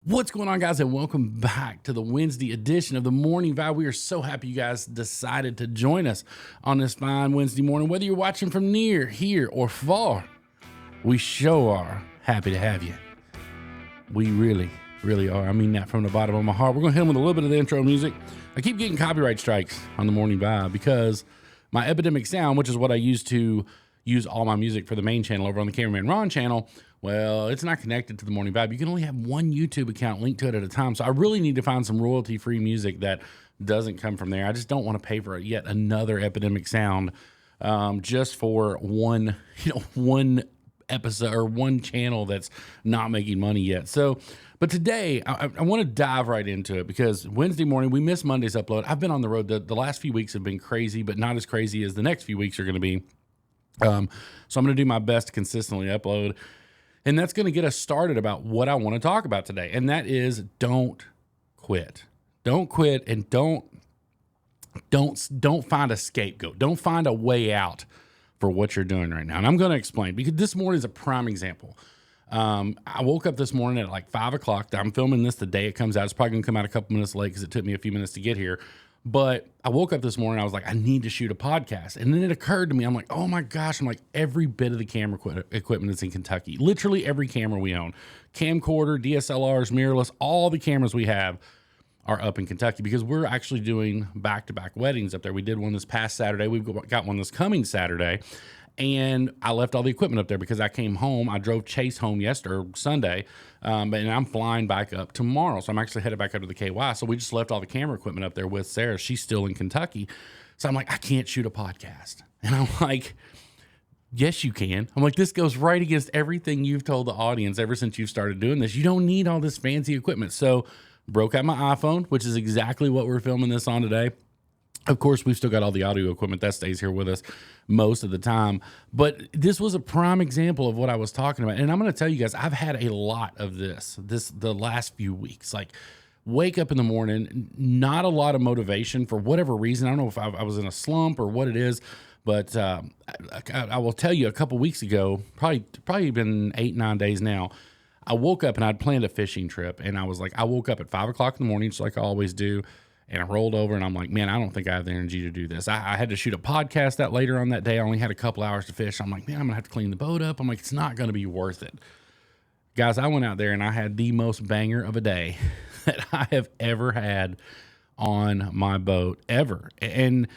What's going on, guys, and welcome back to the Wednesday edition of the Morning Vibe. We are so happy you guys decided to join us on this fine Wednesday morning. Whether you're watching from near, here, or far, we sure are happy to have you. We really are. I mean that from the bottom of my heart. We're going to hit them with a little bit of the intro music. I keep getting copyright strikes on the Morning Vibe because my Epidemic Sound, which is what I use to use all my music for the main channel over on the Cameraman Ron channel, well, it's not connected to the Morning Vibe. You can only have one YouTube account linked to it at a time. So I really need to find some royalty-free music that doesn't come from there. I just don't want to pay for yet another Epidemic Sound just for one episode or one channel that's not making money yet. So, but today I want to dive right into it because Wednesday morning, we missed Monday's upload. I've been on the road. The last few weeks have been crazy, but not as crazy as the next few weeks are going to be. So I'm going to do my best to consistently upload. And that's going to get us started about what I want to talk about today. And that is don't quit. Don't quit and don't find a scapegoat. Don't find a way out for what you're doing right now. And I'm going to explain because this morning is a prime example. I woke up this morning at like 5 o'clock. I'm filming this the day it comes out. It's probably going to come out a couple minutes late because it took me a few minutes to get here. But I woke up this morning, I was like, I need to shoot a podcast. And then it occurred to me, I'm like, oh my gosh, I'm like, every bit of the camera equipment is in Kentucky. Literally every camera we own, camcorder, DSLRs, mirrorless, all the cameras we have are up in Kentucky because we're actually doing back-to-back weddings up there. We did one this past Saturday. We've got one this coming Saturday. And I left all the equipment up there because I came home. I drove Chase home Sunday, and I'm flying back up tomorrow. So I'm actually headed back up to the KY. So we just left all the camera equipment up there with Sarah. She's still in Kentucky. So I'm like, I can't shoot a podcast. And I'm like, yes, you can. I'm like, this goes right against everything you've told the audience ever since you've started doing this. You don't need all this fancy equipment. So broke out my iPhone, which is exactly what we're filming this on today. Of course, we've still got all the audio equipment that stays here with us most of the time. But this was a prime example of what I was talking about. And I'm going to tell you guys, I've had a lot of this the last few weeks. Like, wake up in the morning, not a lot of motivation for whatever reason. I don't know if I was in a slump or what it is. But I will tell you, a couple weeks ago, probably been 8-9 days now, I woke up and I'd planned a fishing trip. And I was like, I woke up at 5 o'clock in the morning, just like I always do. And I rolled over and I'm like, man, I don't think I have the energy to do this. I had to shoot a podcast that later on that day. I only had a couple hours to fish. I'm like, man, I'm going to have to clean the boat up. I'm like, it's not going to be worth it. Guys, I went out there and I had the most banger of a day that I have ever had on my boat ever. And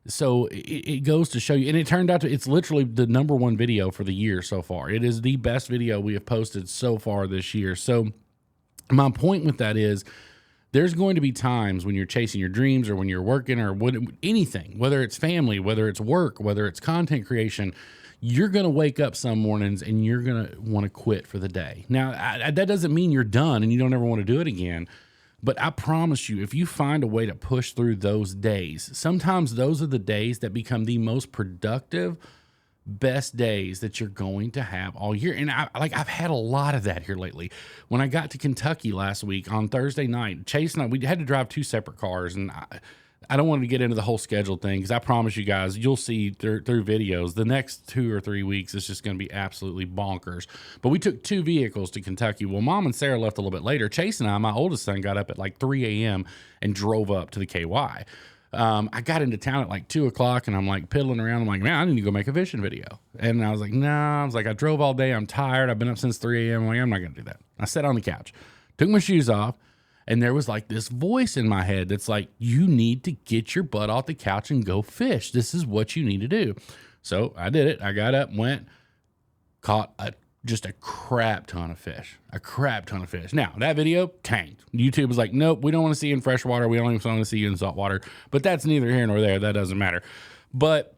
so it goes to show you, and it turned out it's literally the number one video for the year so far. It is the best video we have posted so far this year. So my point with that is, there's going to be times when you're chasing your dreams or when you're working or anything, whether it's family, whether it's work, whether it's content creation, you're going to wake up some mornings and you're going to want to quit for the day. Now, that doesn't mean you're done and you don't ever want to do it again. But I promise you, if you find a way to push through those days, sometimes those are the days that become the most productive, best days that you're going to have all year. And I've had a lot of that here lately. When I got to Kentucky last week on Thursday night, Chase and I, we had to drive 2 separate cars. And I don't want to get into the whole schedule thing because I promise you guys, you'll see through videos, the next 2 or 3 weeks is just going to be absolutely bonkers. But we took 2 vehicles to Kentucky. Well, Mom and Sarah left a little bit later. Chase and I, my oldest son, got up at like 3 a.m. and drove up to the KY. I got into town at like 2 o'clock and I'm like piddling around. I'm like, man, I need to go make a fishing video. And I was like, nah, I drove all day. I'm tired. I've been up since 3 a.m. I'm like, I'm not going to do that. I sat on the couch, took my shoes off, and there was like this voice in my head that's like, you need to get your butt off the couch and go fish. This is what you need to do. So I did it. I got up, went, caught just a crap ton of fish. Now, that video tanked. YouTube was like, nope, we don't want to see you in fresh water. We only want to see you in salt water. But that's neither here nor there. That doesn't matter. But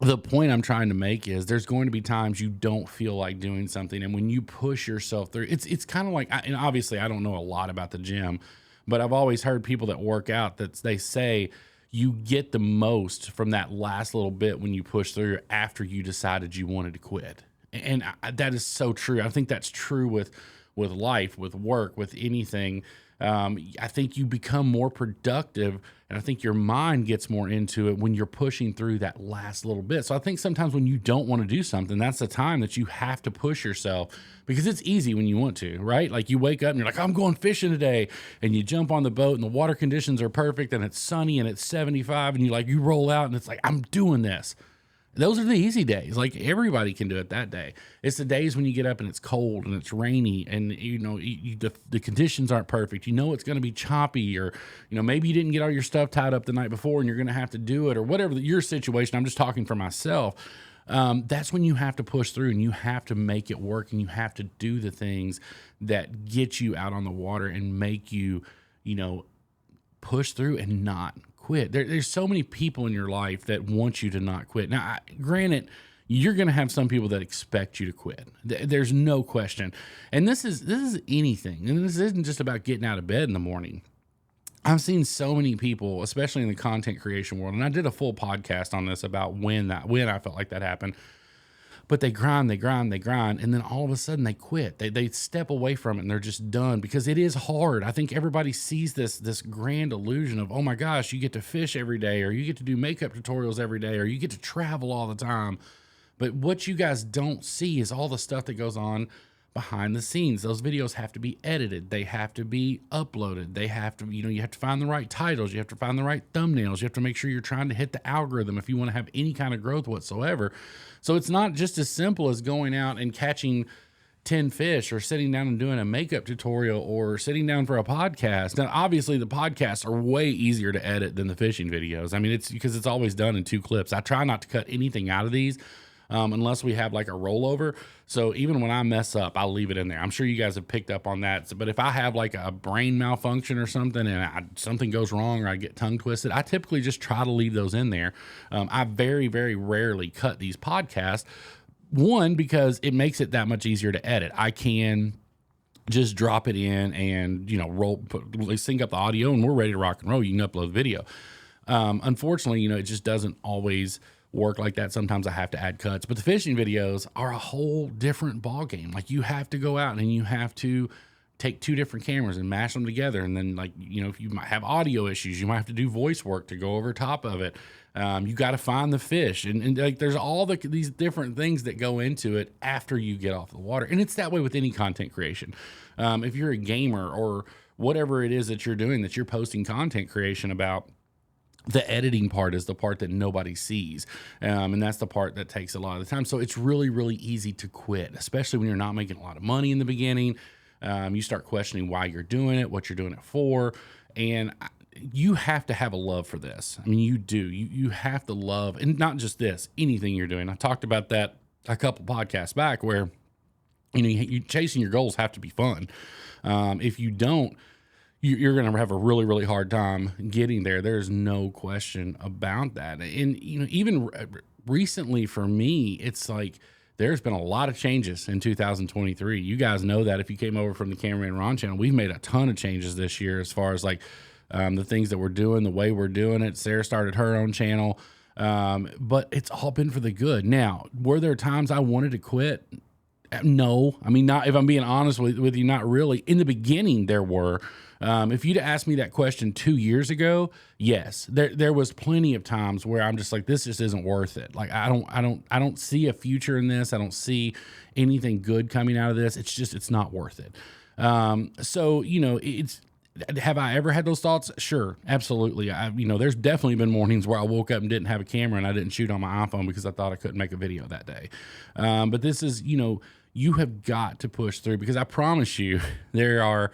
the point I'm trying to make is there's going to be times you don't feel like doing something. And when you push yourself through, it's kind of like, and obviously I don't know a lot about the gym, but I've always heard people that work out that they say you get the most from that last little bit when you push through after you decided you wanted to quit. And that is so true. I think that's true with with life, with work, with anything. I think you become more productive, and I think your mind gets more into it when you're pushing through that last little bit. So I think sometimes when you don't want to do something, that's the time that you have to push yourself, because it's easy when you want to, right? Like you wake up and you're like, I'm going fishing today, and you jump on the boat and the water conditions are perfect and it's sunny and it's 75, and you roll out and it's like, I'm doing this. Those are the easy days. Like everybody can do it that day. It's the days when you get up and it's cold and it's rainy, and the conditions aren't perfect. It's going to be choppy, or maybe you didn't get all your stuff tied up the night before and you're going to have to do it, or whatever your situation. I'm just talking for myself. That's when you have to push through and you have to make it work, and you have to do the things that get you out on the water and make you, push through and not quit. There's so many people in your life that want you to not quit. Now, granted, you're going to have some people that expect you to quit. There's no question. And this is anything. And this isn't just about getting out of bed in the morning. I've seen so many people, especially in the content creation world, and I did a full podcast on this about when I felt like that happened. But they grind, and then all of a sudden they quit. They step away from it and they're just done, because it is hard. I think everybody sees this grand illusion of, oh my gosh, you get to fish every day, or you get to do makeup tutorials every day, or you get to travel all the time. But what you guys don't see is all the stuff that goes on behind the scenes. Those videos have to be edited. They have to be uploaded. They have to, you have to find the right titles. You have to find the right thumbnails. You have to make sure you're trying to hit the algorithm if you want to have any kind of growth whatsoever. So it's not just as simple as going out and catching 10 fish, or sitting down and doing a makeup tutorial, or sitting down for a podcast. Now, obviously the podcasts are way easier to edit than the fishing videos. I mean, it's because it's always done in 2 clips. I try not to cut anything out of these, unless we have like a rollover. So even when I mess up, I'll leave it in there. I'm sure you guys have picked up on that. But if I have like a brain malfunction or something, and something goes wrong, or I get tongue twisted, I typically just try to leave those in there. I very, very rarely cut these podcasts. One, because it makes it that much easier to edit. I can just drop it in and, sync up the audio, and we're ready to rock and roll. You can upload the video. Unfortunately, it just doesn't always work like that. Sometimes I have to add cuts, but the fishing videos are a whole different ball game. Like you have to go out and you have to take 2 different cameras and mash them together. And then if you might have audio issues, you might have to do voice work to go over top of it. You got to find the fish, and there's all these different things that go into it after you get off the water. And it's that way with any content creation. If you're a gamer or whatever it is that you're doing, that you're posting content creation about, the editing part is the part that nobody sees. And that's the part that takes a lot of the time. So it's really, really easy to quit, especially when you're not making a lot of money in the beginning. You start questioning why you're doing it, what you're doing it for. And you have to have a love for this. I mean, you do. You have to love, and not just this, anything you're doing. I talked about that a couple podcasts back, where, you chasing your goals have to be fun. If you don't, you're going to have a really, really hard time getting there. There's no question about that. And, even recently for me, it's like there's been a lot of changes in 2023. You guys know that if you came over from the Cameraman Ron channel, we've made a ton of changes this year as far as the things that we're doing, the way we're doing it. Sarah started her own channel, but it's all been for the good. Now, were there times I wanted to quit? No. I mean, not, if I'm being honest with you, not really. In the beginning, there were. If you'd asked me that question 2 years ago, yes, there was plenty of times where I'm just like, this just isn't worth it. Like, I don't see a future in this. I don't see anything good coming out of this. It's not worth it. So, have I ever had those thoughts? Sure, absolutely. There's definitely been mornings where I woke up and didn't have a camera and I didn't shoot on my iPhone because I thought I couldn't make a video that day. But this is, you have got to push through, because I promise you there are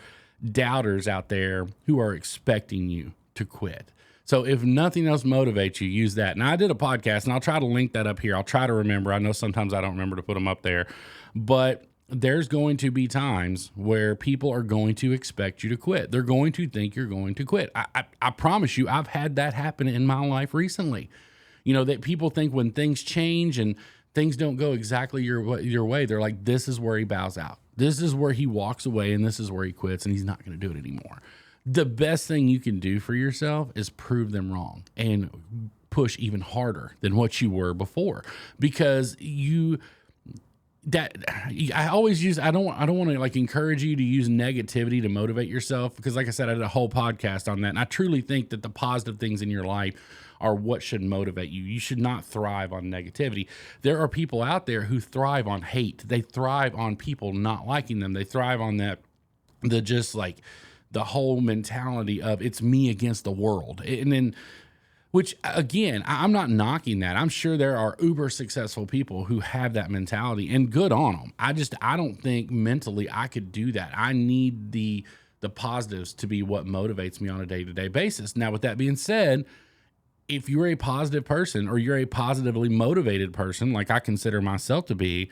doubters out there who are expecting you to quit. So if nothing else motivates you, use that. Now, I did a podcast, and I'll try to link that up here. I'll try to remember. I know sometimes I don't remember to put them up there, but there's going to be times where people are going to expect you to quit. They're going to think you're going to quit. I promise you, I've had that happen in my life recently. That people think when things change and things don't go exactly your way, they're like, this is where he bows out. This is where he walks away, and this is where he quits, and he's not going to do it anymore. The best thing you can do for yourself is prove them wrong and push even harder than what you were before, because that I always use, I don't want to like encourage you to use negativity to motivate yourself, because like I said, I did a whole podcast on that. And I truly think that the positive things in your life are what should motivate you. You should not thrive on negativity. There are people out there who thrive on hate. They thrive on people not liking them. They thrive on that, the just like the whole mentality of it's me against the world. And then, which again, I'm not knocking that. I'm sure there are uber successful people who have that mentality, and good on them. I don't think mentally I could do that. I need the positives to be what motivates me on a day-to-day basis. Now, with that being said, if you're a positive person or you're a positively motivated person, like I consider myself to be,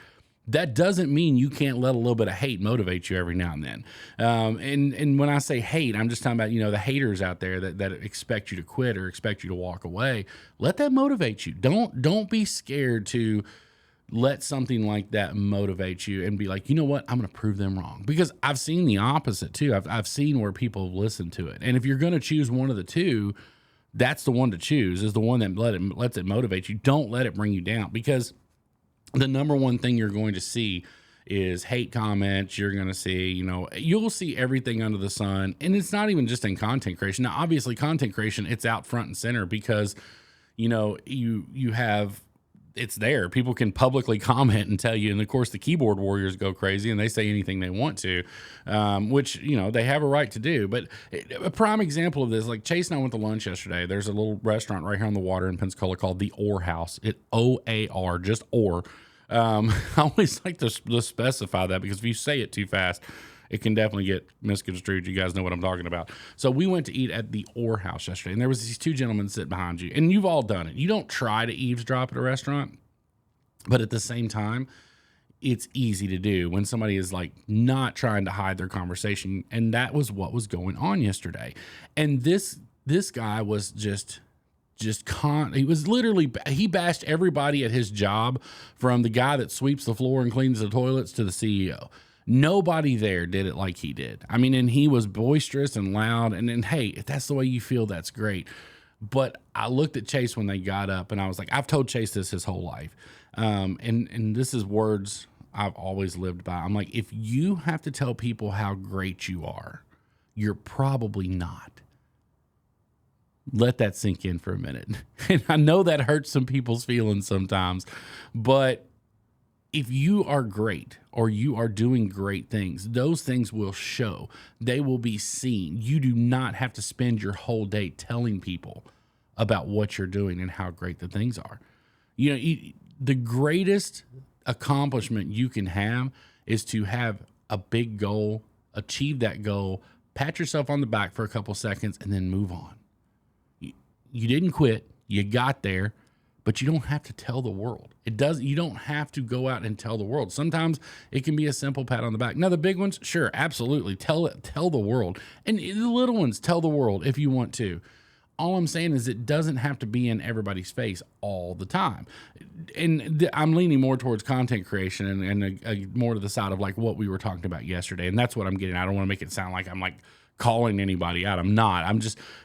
that doesn't mean you can't let a little bit of hate motivate you every now and then. And when I say hate, I'm just talking about, the haters out there that expect you to quit or expect you to walk away. Let that motivate you. Don't be scared to let something like that motivate you and be like, you know what, I'm going to prove them wrong. Because I've seen the opposite too. I've seen where people have listened to it. And if you're going to choose one of the two, that's the one to choose, is the one that lets it motivate you. Don't let it bring you down, because the number one thing you're going to see is hate comments. You're going to see, you'll see everything under the sun. And it's not even just in content creation. Now, obviously content creation, it's out front and center because, you have, it's there. People can publicly comment and tell you. And of course the keyboard warriors go crazy and they say anything they want to, which, they have a right to do. But a prime example of this, like Chase and I went to lunch yesterday. There's a little restaurant right here on the water in Pensacola called the Orr House. OAR, just Orr. I always like to specify that, because if you say it too fast, it can definitely get misconstrued. You guys know what I'm talking about. So we went to eat at the Orr House yesterday, and there was these two gentlemen sitting behind you, and you've all done it. You don't try to eavesdrop at a restaurant, but at the same time, it's easy to do when somebody is like not trying to hide their conversation. And that was what was going on yesterday. And this guy was he was literally, he bashed everybody at his job, from the guy that sweeps the floor and cleans the toilets to the CEO. Nobody there did it like he did. I mean, and he was boisterous and loud. And then, hey, if that's the way you feel, that's great. But I looked at Chase when they got up, and I was like, I've told Chase this his whole life. And this is words I've always lived by. I'm like, if you have to tell people how great you are, you're probably not. Let that sink in for a minute. And I know that hurts some people's feelings sometimes, but if you are great or you are doing great things, those things will show. They will be seen. You do not have to spend your whole day telling people about what you're doing and how great the things are. The greatest accomplishment you can have is to have a big goal, achieve that goal, pat yourself on the back for a couple seconds, and then move on. You didn't quit. You got there. But you don't have to tell the world. You don't have to go out and tell the world. Sometimes it can be a simple pat on the back. Now, the big ones, sure, absolutely. Tell the world. And the little ones, tell the world if you want to. All I'm saying is it doesn't have to be in everybody's face all the time. And I'm leaning more towards content creation and more to the side of like what we were talking about yesterday. And that's what I'm getting. I don't want to make it sound like I'm like calling anybody out. I'm not.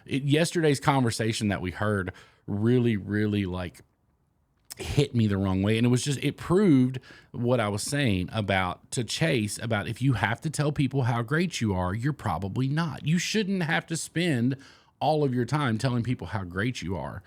Yesterday's conversation that we heard really, really like hit me the wrong way. And it proved what I was saying to Chase about, if you have to tell people how great you are, you're probably not. You shouldn't have to spend all of your time telling people how great you are.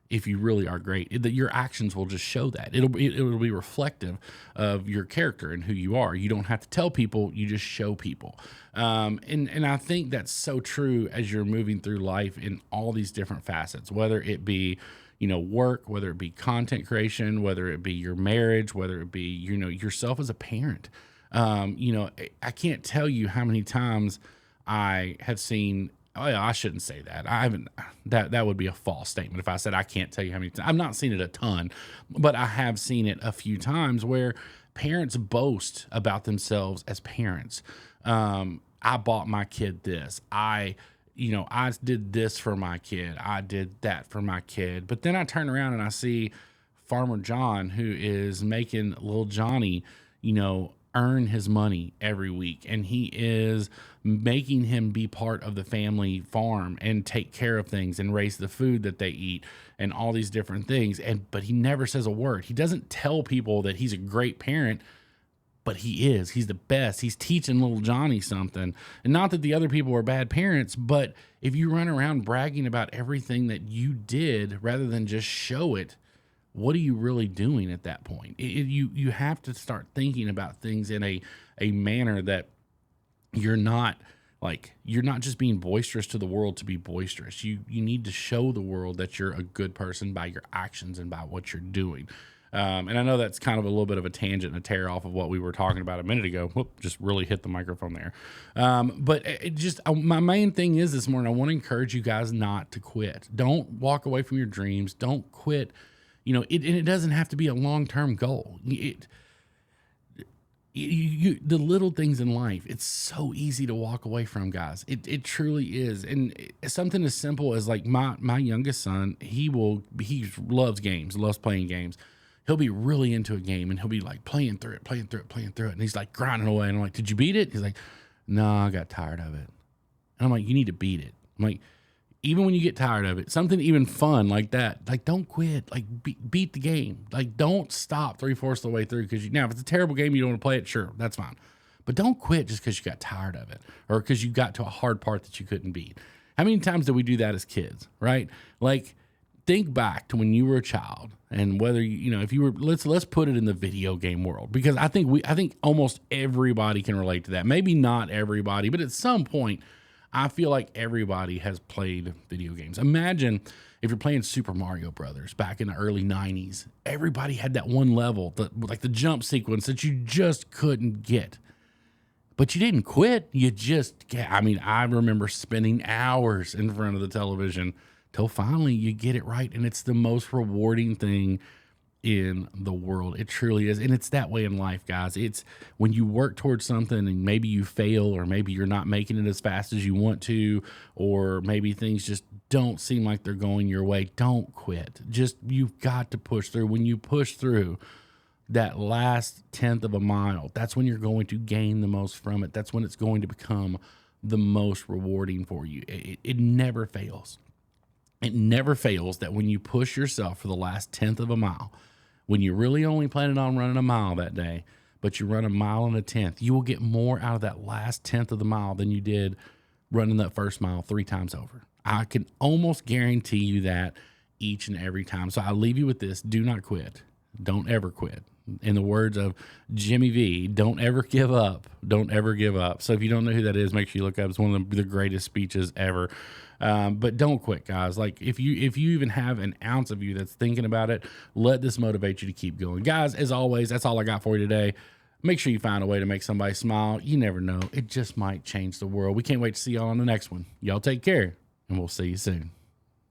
If you really are great, your actions will just show that. It'll be reflective of your character and who you are. You don't have to tell people, you just show people. And I think that's so true as you're moving through life in all these different facets, whether it be, work, whether it be content creation, whether it be your marriage, whether it be, yourself as a parent. I can't tell you how many times I have seen, oh yeah, I shouldn't say that. I haven't, that would be a false statement if I said I can't tell you how many times. I've not seen it a ton, but I have seen it a few times where parents boast about themselves as parents. I bought my kid this. I did this for my kid. I did that for my kid. But then I turn around and I see Farmer John, who is making little Johnny, earn his money every week. And he is making him be part of the family farm and take care of things and raise the food that they eat and all these different things. But he never says a word. He doesn't tell people that he's a great parent, but he is. He's the best. He's teaching little Johnny something. And not that the other people were bad parents, but if you run around bragging about everything that you did rather than just show it, what are you really doing at that point? You have to start thinking about things in a manner that you're not just being boisterous to the world to be boisterous. You need to show the world that you're a good person by your actions and by what you're doing. And I know that's kind of a little bit of a tangent and a tear off of what we were talking about a minute ago. Whoop, just really hit the microphone there. But my main thing is this morning, I want to encourage you guys not to quit. Don't walk away from your dreams. Don't quit. It doesn't have to be a long-term goal. The little things in life, it's so easy to walk away from, guys. It truly is. And something as simple as like my youngest son, he loves games, loves playing games. He'll be really into a game and he'll be like playing through it. And he's like grinding away. And I'm like, did you beat it? He's like, no, I got tired of it. And I'm like, you need to beat it. I'm like, even when you get tired of it, something even fun like that, like don't quit, like beat the game. Like don't stop 3/4 of the way through. Cause now if it's a terrible game, you don't want to play it. Sure. That's fine. But don't quit just cause you got tired of it or cause you got to a hard part that you couldn't beat. How many times did we do that as kids? Right? Like think back to when you were a child and whether if you were, let's put it in the video game world, because I think almost everybody can relate to that. Maybe not everybody, but at some point, I feel like everybody has played video games. Imagine if you're playing Super Mario Brothers back in the early 90s. Everybody had that one level, like the jump sequence that you just couldn't get. But you didn't quit. I remember spending hours in front of the television till finally you get it right. And it's the most rewarding thing in the world. It truly is. And it's that way in life, guys. It's when you work towards something and maybe you fail, or maybe you're not making it as fast as you want to, or maybe things just don't seem like they're going your way. Don't quit. You've got to push through. When you push through that last 1/10 of a mile, that's when you're going to gain the most from it. That's when it's going to become the most rewarding for you. It never fails. It never fails that when you push yourself for the last 1/10 of a mile, when you're really only planning on running a mile that day, but you run a mile and a 1/10, you will get more out of that last 1/10 of the mile than you did running that first mile 3 times over. I can almost guarantee you that each and every time. So I leave you with this. Do not quit. Don't ever quit. In the words of Jimmy V, don't ever give up. Don't ever give up. So if you don't know who that is, make sure you look up. It's one of the greatest speeches ever. But don't quit, guys. Like if you even have an ounce of you that's thinking about it, let this motivate you to keep going. Guys, as always, that's all I got for you today. Make sure you find a way to make somebody smile. You never know. It just might change the world. We can't wait to see y'all on the next one. Y'all take care, and we'll see you soon.